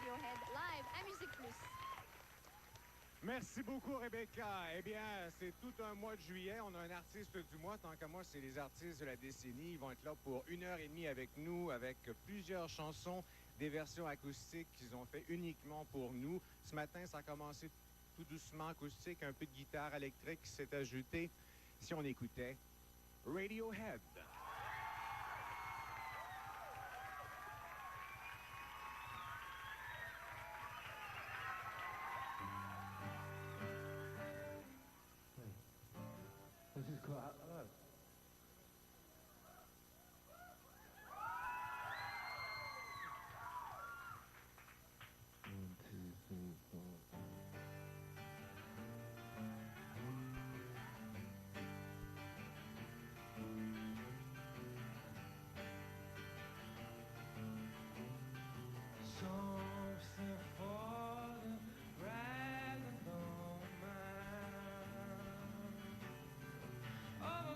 Radiohead live à Musique Plus. Merci beaucoup, Rebecca. Eh bien, c'est tout un mois de juillet. On a un artiste du mois. Tant qu'à moi, c'est les artistes de la décennie. Ils vont être là pour 1 heure et demie avec nous, avec plusieurs chansons, des versions acoustiques qu'ils ont fait uniquement pour nous. Ce matin, ça a commencé tout doucement acoustique, un peu de guitare électrique qui s'est ajouté. Si on écoutait Radiohead. This is cool. Hello. One, two, three, four. Something for the rag on my Oh,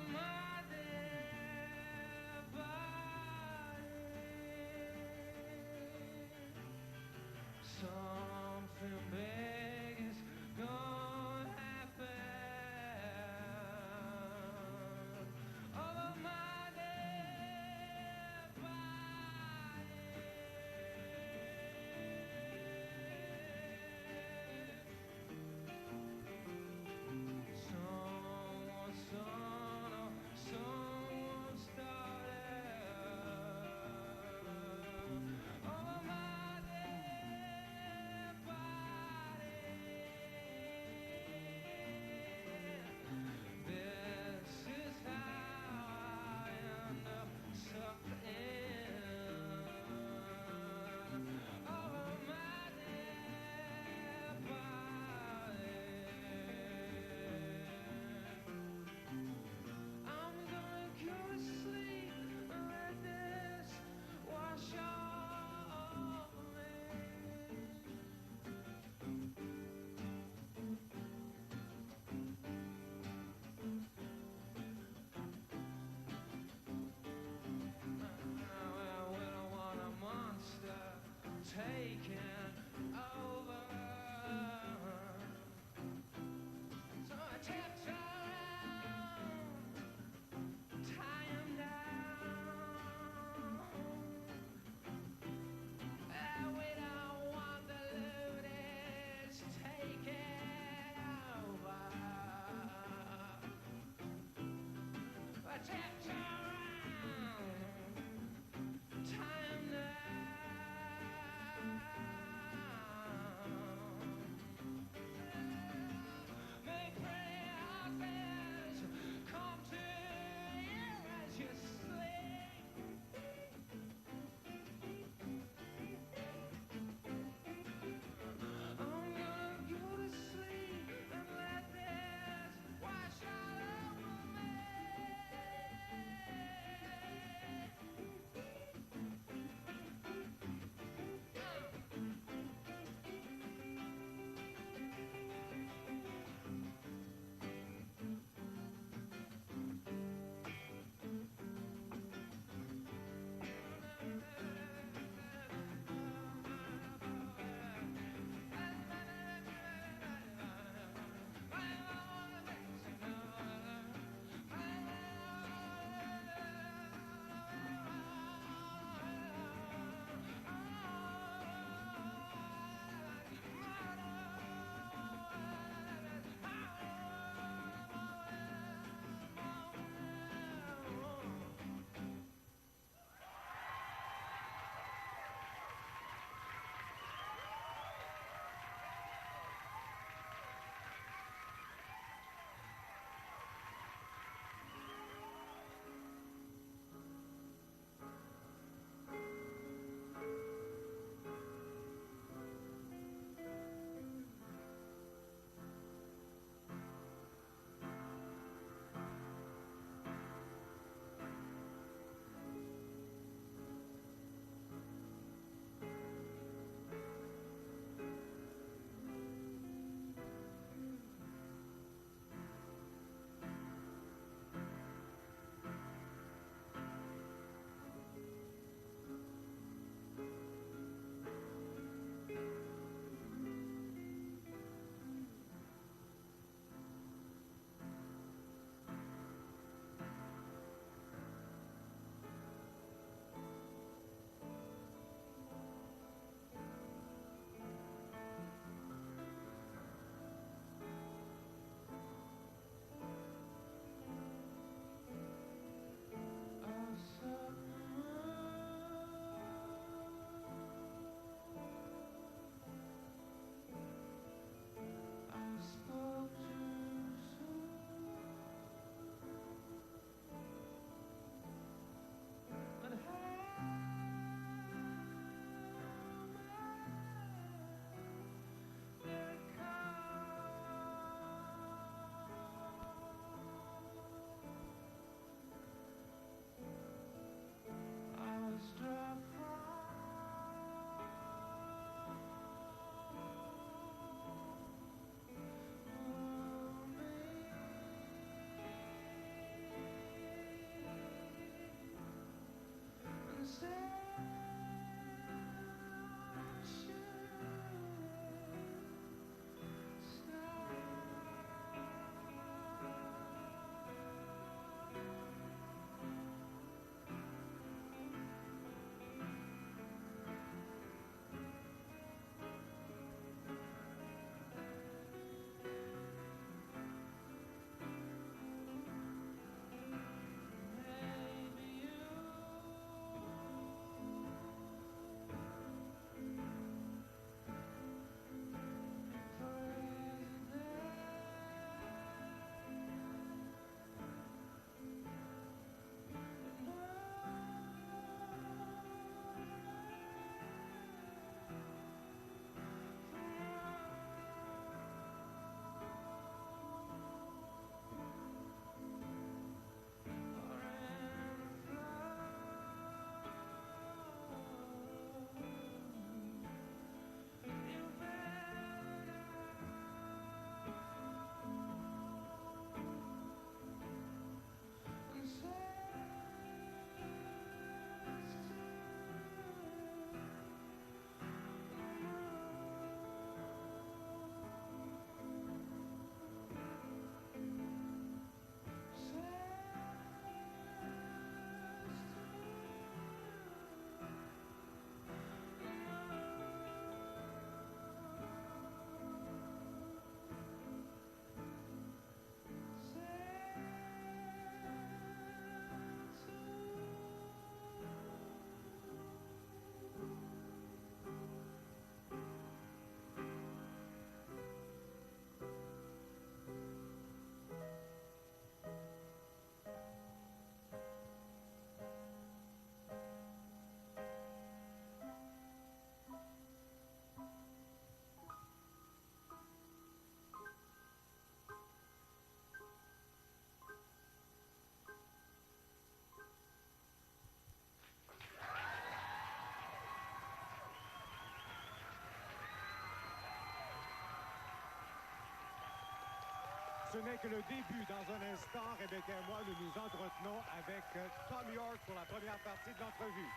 Ce n'est que le début. Dans un instant, Rebecca et moi, nous nous entretenons avec Tom York pour la première partie de l'entrevue.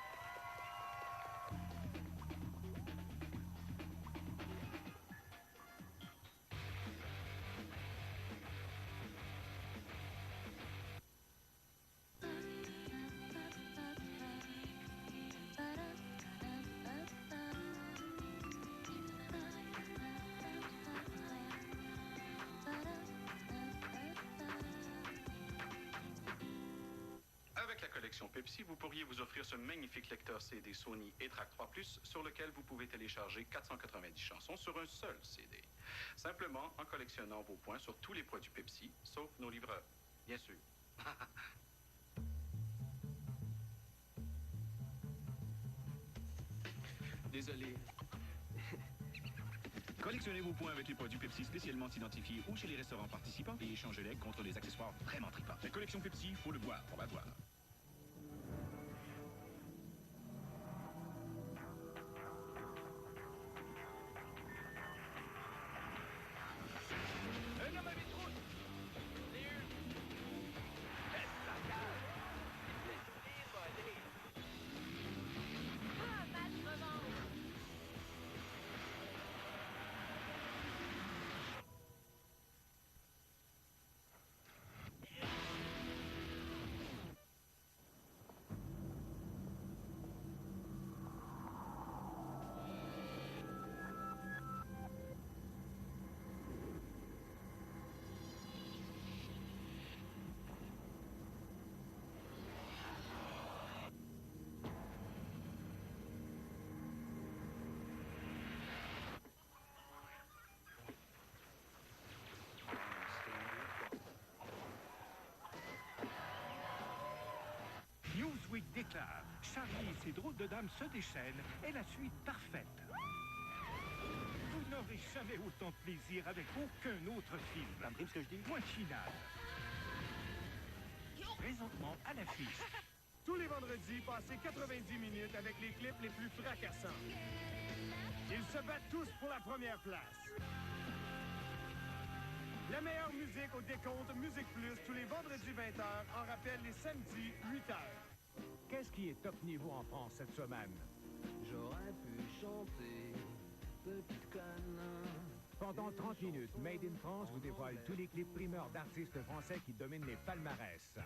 Avec la collection Pepsi, vous pourriez vous offrir ce magnifique lecteur CD Sony et-Track 3+, sur lequel vous pouvez télécharger 490 chansons sur un seul CD. Simplement en collectionnant vos points sur tous les produits Pepsi, sauf nos livreurs, bien sûr. Désolé. Collectionnez vos points avec les produits Pepsi spécialement identifiés ou chez les restaurants participants et échangez-les contre des accessoires vraiment tripants. La collection Pepsi, faut le boire, on va voir. Newsweek déclare « Charlie et ses drôles de dames se déchaînent est la suite parfaite. » Vous n'aurez jamais autant de plaisir avec aucun autre film. Compris ce que je dis? Point final. Présentement à l'affiche. Tous les vendredis, passez 90 minutes avec les clips les plus fracassants. Ils se battent tous pour la première place. La meilleure musique au décompte Musique Plus tous les vendredis 20h, en rappel les samedis 8h. Qu'est-ce qui est top niveau en France cette semaine? J'aurais pu chanter, petite conne. Pendant 30 minutes, Made in France vous dévoile tous les clips primeurs d'artistes français qui dominent les palmarès.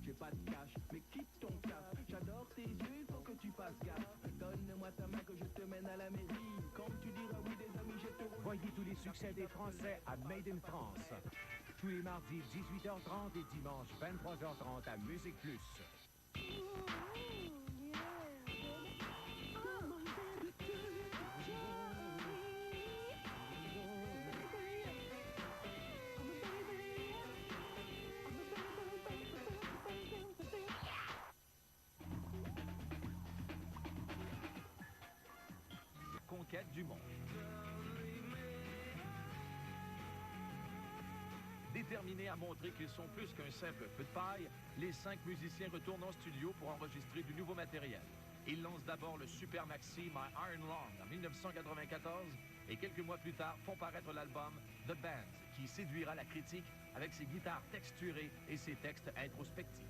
J'ai pas de cash, mais quitte ton cap. J'adore tes yeux, il faut que tu fasses gaffe. Donne-moi ta main que je te mène à la mairie. Quand tu diras oui des amis, je te... Voyez tous les succès des Français à Made in France. Tous les mardis 18h30 et dimanche 23h30 à Musique Plus. Conquête du monde. Déterminés à montrer qu'ils sont plus qu'un simple feu de paille, les 5 musiciens retournent en studio pour enregistrer du nouveau matériel. Ils lancent d'abord le super maxi My Iron Lung en 1994 et quelques mois plus tard font paraître l'album The Band qui séduira la critique avec ses guitares texturées et ses textes introspectifs.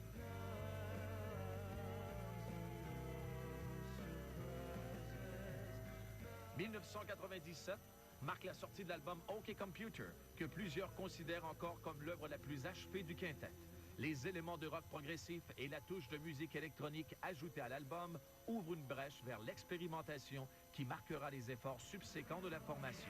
1997 marque la sortie de l'album OK Computer, que plusieurs considèrent encore comme l'œuvre la plus achevée du quintet. Les éléments de rock progressif et la touche de musique électronique ajoutée à l'album ouvrent une brèche vers l'expérimentation qui marquera les efforts subséquents de la formation.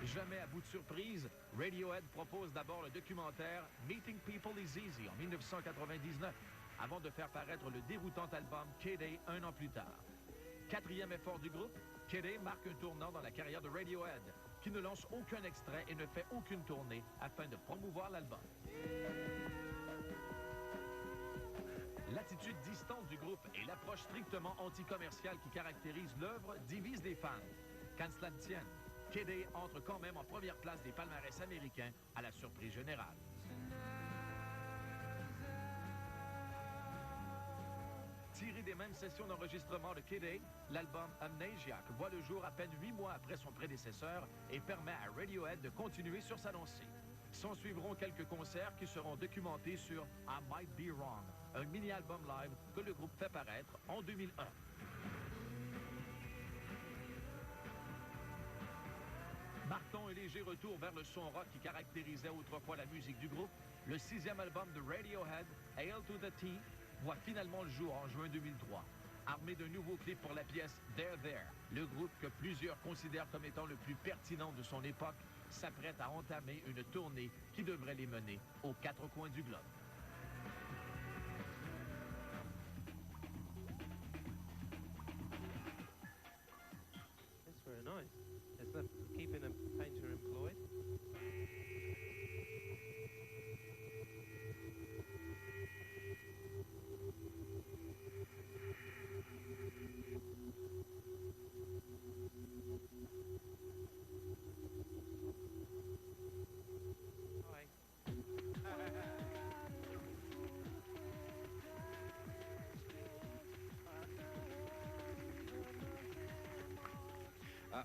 Jamais à bout de surprise, Radiohead propose d'abord le documentaire Meeting People is Easy en 1999, avant de faire paraître le déroutant album K-Day un an plus tard. Quatrième effort du groupe, K-Day marque un tournant dans la carrière de Radiohead, qui ne lance aucun extrait et ne fait aucune tournée afin de promouvoir l'album. L'attitude distante du groupe et l'approche strictement anti-commerciale qui caractérise l'œuvre divisent les fans. Qu'en cela ne tienne, K-Day entre quand même en première place des palmarès américains à la surprise générale. Tiré fruit des mêmes sessions d'enregistrement de Kid A, l'album Amnesiac voit le jour à peine 8 mois après son prédécesseur et permet à Radiohead de continuer sur sa lancée. S'en suivront quelques concerts qui seront documentés sur I Might Be Wrong, un mini-album live que le groupe fait paraître en 2001. Marquons un léger retour vers le son rock qui caractérisait autrefois la musique du groupe. Le 6e album de Radiohead, Hail to the Thief, voit finalement le jour en juin 2003. Armé d'un nouveau clip pour la pièce There There, le groupe que plusieurs considèrent comme étant le plus pertinent de son époque s'apprête à entamer une tournée qui devrait les mener aux 4 coins du globe. That's very nice. Is that keeping a painter employed?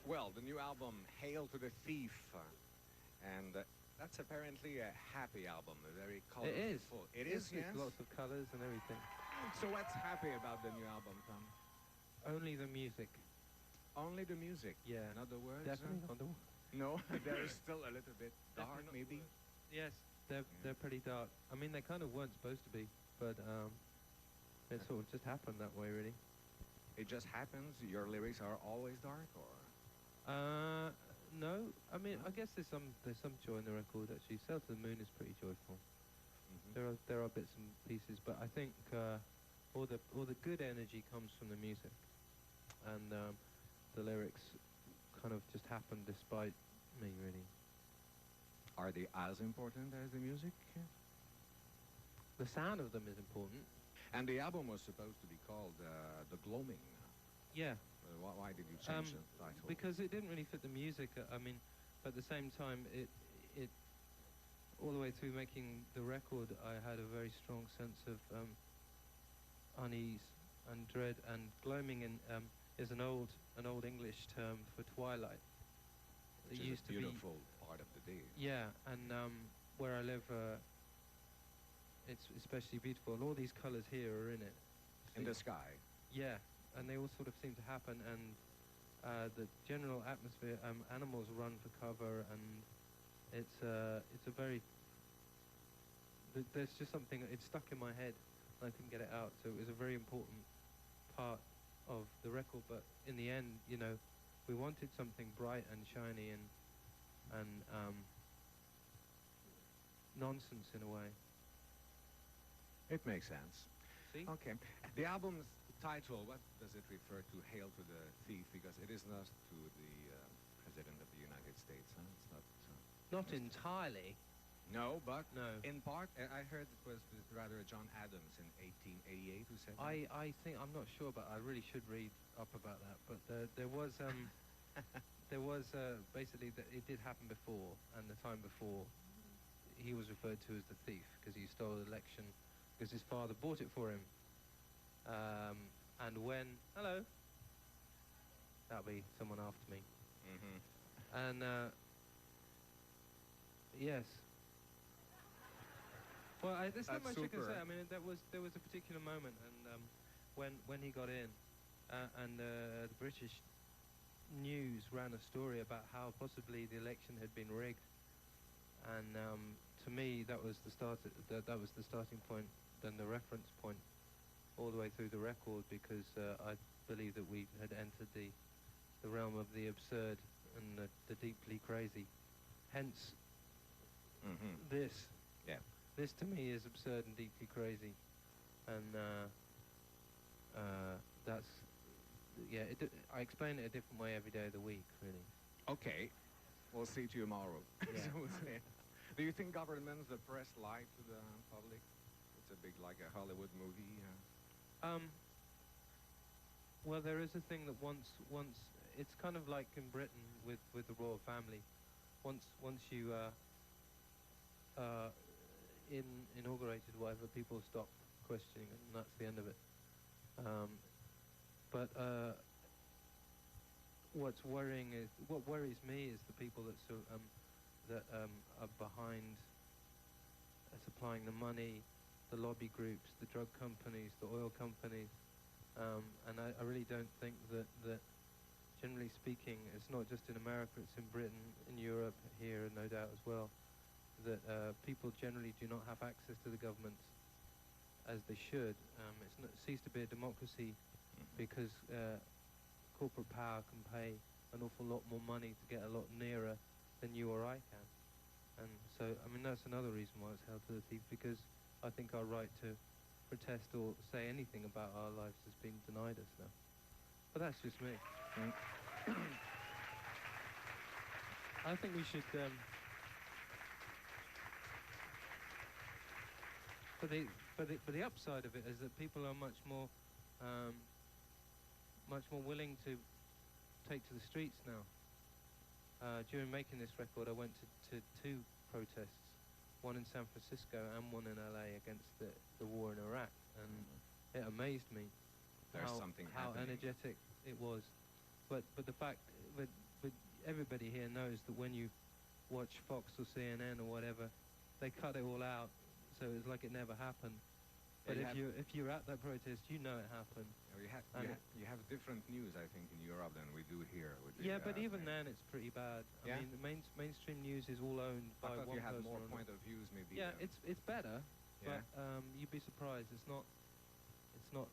Well, the new album, Hail to the Thief, and that's apparently a happy album, a very colorful. It is. It is, It's yes? lots of colours and everything. So what's happy about the new album, Tom? Only the music. Only the music, Yeah. not the words? Definitely not the. No, there is still a little bit dark, Definitely not the maybe? Yes, they're pretty dark. I mean, they kind of weren't supposed to be, but it sort of just happened that way, really. It just happens? Your lyrics are always dark, or? No. I mean, I guess there's some joy in the record actually. Sail to the Moon is pretty joyful. Mm-hmm. There are bits and pieces, but I think all the good energy comes from the music, and the lyrics kind of just happen despite me, really. Are they as important as the music? The sound of them is important. And the album was supposed to be called The Gloaming. Yeah. Why did you change the title? Because it didn't really fit the music. I mean, at the same time, it all the way through making the record, I had a very strong sense of unease and dread. And gloaming is an old English term for twilight. Which It is used a to be. beautiful part of the day. Yeah, and where I live, it's especially beautiful. And all these colours here are in it. In the sky. Yeah, and they all sort of seem to happen, and the general atmosphere, animals run for cover, and it's a very, there's just something, it's stuck in my head, and I couldn't get it out, so it was a very important part of the record, but in the end, you know, we wanted something bright and shiny and nonsense in a way. It makes sense. See? Okay. The album's title, what does it refer to? Hail to the Thief, because it is not to the President of the United States, huh? It's not... Not entirely. No, but No. in part, I heard it was rather John Adams in 1888 who said that. I think, I'm not sure, but I really should read up about that. But there was basically that it did happen before, and the time before, he was referred to as the thief because he stole the election because his father bought it for him. And when hello, that'll be someone after me. Mm-hmm. And yes. Well, there's not That's much I can super. say. I mean, there was a particular moment, and when he got in, and the British news ran a story about how possibly the election had been rigged, and to me that was the start. That was the starting point, then the reference point, all the way through the record, because I believe that we had entered the realm of the absurd and the deeply crazy. Hence, this. Yeah. This to me is absurd and deeply crazy, and that's, yeah. I explain it a different way every day of the week, really. Okay. We'll see to you tomorrow. Yeah. Do you think governments, the press, lie to the public? It's a big, like a Hollywood movie. Well, there is a thing that once it's kind of like in Britain with the royal family. Once you inaugurated whatever, people stop questioning, and that's the end of it. But what worries me is the people that are behind supplying the money, the lobby groups, the drug companies, the oil companies, and I really don't think that generally speaking, it's not just in America, it's in Britain, in Europe, here, no doubt as well, that people generally do not have access to the governments as they should. It ceased to be a democracy because corporate power can pay an awful lot more money to get a lot nearer than you or I can. And so, I mean, that's another reason why it's held to the teeth, because I think our right to protest or say anything about our lives has been denied us now. But that's just me. I think we should... But the upside of it is that people are much more willing to take to the streets now. During making this record, I went to two protests, one in San Francisco and one in LA against the war in Iraq, and it amazed me how energetic it was. But the fact, but everybody here knows that when you watch Fox or CNN or whatever, they cut it all out, so it's like it never happened. But if you're at that protest, you know it happened. You have different news, I think, in Europe than we do here. Yeah, but even then, it's pretty bad. I mean, the mainstream news is all owned by one person. I thought you had more point of views, maybe. Yeah, it's better, but you'd be surprised. It's not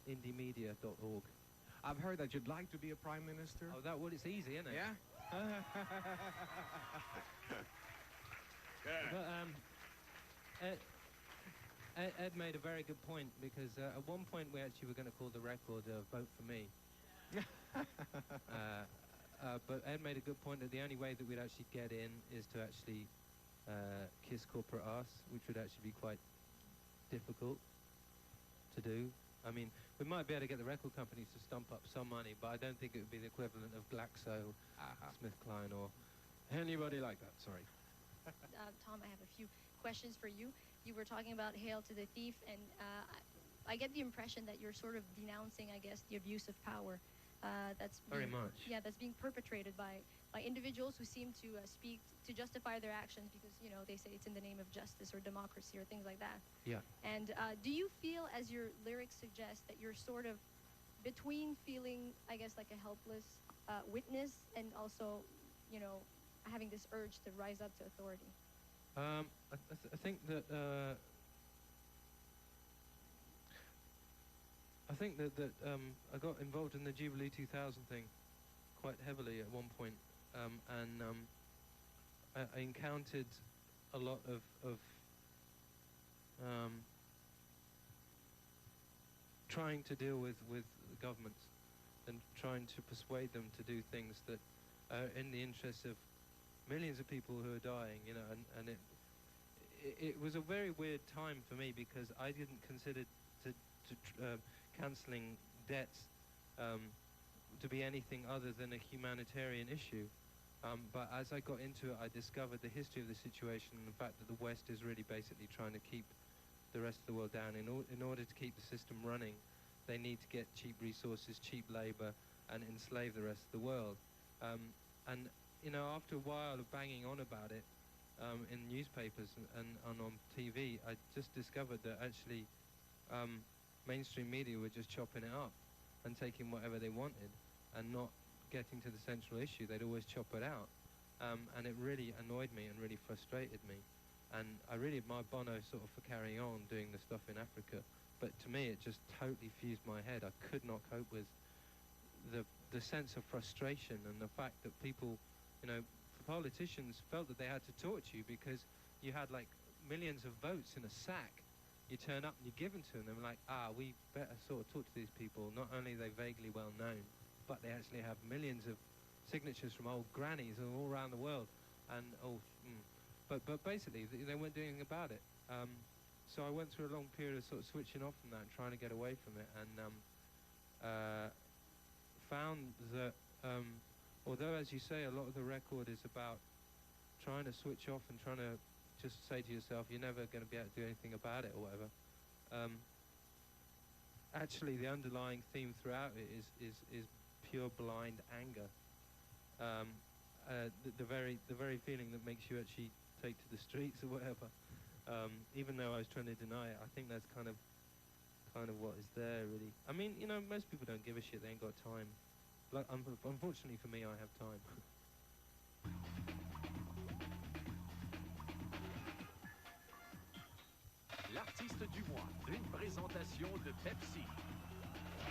indiemedia.org. I've heard that you'd like to be a prime minister. Oh, it's easy, isn't it? Yeah. But Ed made a very good point, because at one point we actually were going to call the record Vote for Me. But Ed made a good point that the only way that we'd actually get in is to actually kiss corporate arse, which would actually be quite difficult to do. I mean, we might be able to get the record companies to stump up some money, but I don't think it would be the equivalent of Glaxo, SmithKline, or anybody like that. Sorry. Tom, I have a few questions for you. You were talking about Hail to the Thief, and I get the impression that you're sort of denouncing, I guess, the abuse of power. That's very much. Yeah, that's being perpetrated by individuals who seem to speak to justify their actions because, you know, they say it's in the name of justice or democracy or things like that. Yeah. And do you feel, as your lyrics suggest, that you're sort of between feeling, I guess, like a helpless witness and also, you know, having this urge to rise up to authority? I think that I got involved in the Jubilee 2000 thing quite heavily at one point, and I encountered a lot of trying to deal with governments and trying to persuade them to do things that are in the interest of millions of people who are dying, you know, and it was a very weird time for me, because I didn't consider cancelling debts to be anything other than a humanitarian issue. But as I got into it, I discovered the history of the situation and the fact that the West is really basically trying to keep the rest of the world down. In order to keep the system running, they need to get cheap resources, cheap labor, and enslave the rest of the world. And you know, after a while of banging on about it in newspapers and on TV, I just discovered that actually mainstream media were just chopping it up and taking whatever they wanted and not getting to the central issue. They'd always chop it out. And it really annoyed me and really frustrated me. And I really admire Bono sort of for carrying on doing the stuff in Africa. But to me, it just totally fused my head. I could not cope with the sense of frustration and the fact that people, you know, politicians felt that they had to torture you because you had like millions of votes in a sack. You turn up and you give them to them, like, we better sort of talk to these people. Not only are they vaguely well known, but they actually have millions of signatures from old grannies all around the world. And but basically they weren't doing anything about it. So I went through a long period of sort of switching off from that and trying to get away from it, and found that although, as you say, a lot of the record is about trying to switch off and trying to just say to yourself, you're never going to be able to do anything about it or whatever, actually the underlying theme throughout it is pure blind anger. The very feeling that makes you actually take to the streets or whatever. Even though I was trying to deny it, I think that's kind of what is there, really. I mean, you know, most people don't give a shit. They ain't got time. Like, unfortunately for me, I have time. L'artiste du mois, une présentation de Pepsi.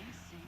Ici